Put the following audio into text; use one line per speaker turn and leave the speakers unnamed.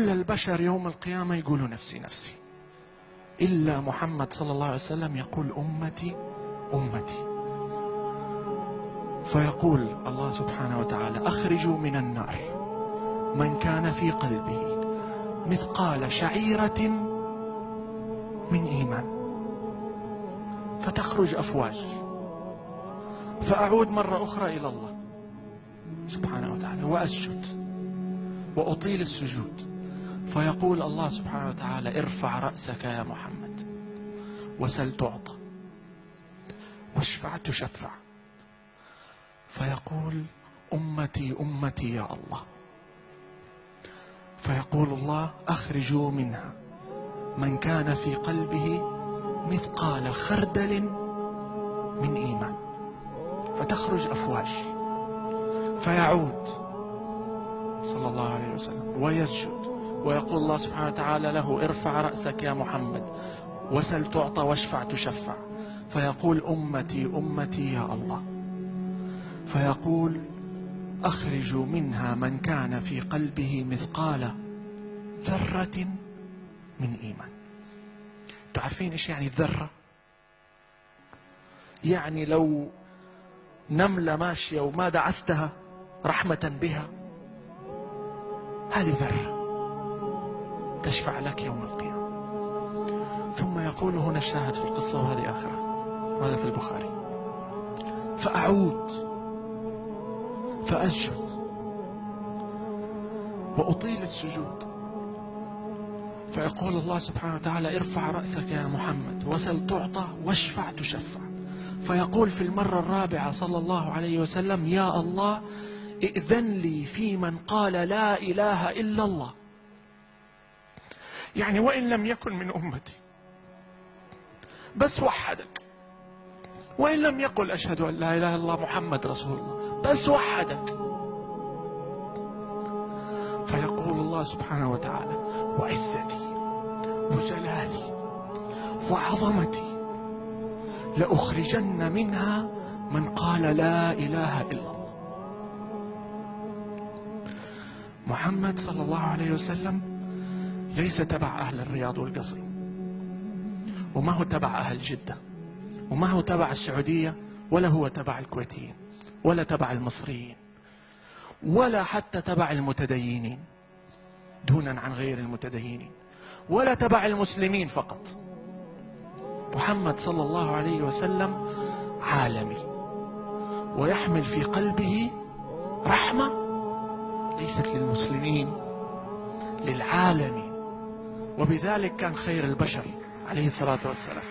كل البشر يوم القيامة يقولوا نفسي نفسي، إلا محمد صلى الله عليه وسلم يقول أمتي أمتي. فيقول الله سبحانه وتعالى أخرجوا من النار من كان في قلبه مثقال شعيرة من إيمان، فتخرج أفواج. فأعود مرة أخرى إلى الله سبحانه وتعالى وأسجد وأطيل السجود، فيقول الله سبحانه وتعالى ارفع رأسك يا محمد وسل تعطى واشفع تشفع. فيقول أمتي أمتي يا الله. فيقول الله أخرجوا منها من كان في قلبه مثقال خردل من إيمان، فتخرج أفواج. فيعود صلى الله عليه وسلم ويسجد ويقول الله سبحانه وتعالى له ارفع رأسك يا محمد وسل تعطى واشفع تشفع. فيقول أمتي أمتي يا الله. فيقول أخرجوا منها من كان في قلبه مثقال ذرة من إيمان. تعرفين إيش يعني الذرة؟ يعني لو نملة ماشية وما دعستها رحمة بها، هذه ذرة تشفع لك يوم القيامة. ثم يقول هنا الشاهد في القصة، وهذه آخرة وهذا في البخاري. فأعود فأسجد وأطيل السجود، فيقول الله سبحانه وتعالى ارفع رأسك يا محمد وسل تعطى واشفع تشفع. فيقول في المرة الرابعة صلى الله عليه وسلم يا الله ائذن لي في من قال لا إله إلا الله. يعني وإن لم يكن من أمتي بس وحدك، وإن لم يقل أشهد أن لا إله إلا الله محمد رسول الله بس وحدك. فيقول الله سبحانه وتعالى وعزتي وجلالي وعظمتي لأخرجن منها من قال لا إله إلا الله. محمد صلى الله عليه وسلم ليس تبع أهل الرياض والقصر، وما هو تبع أهل جدة، وما هو تبع السعودية، ولا هو تبع الكويتيين، ولا تبع المصريين، ولا حتى تبع المتدينين دونا عن غير المتدينين، ولا تبع المسلمين فقط. محمد صلى الله عليه وسلم عالمي، ويحمل في قلبه رحمة ليست للمسلمين، للعالمين، وبذلك كان خير البشر عليه الصلاة والسلام.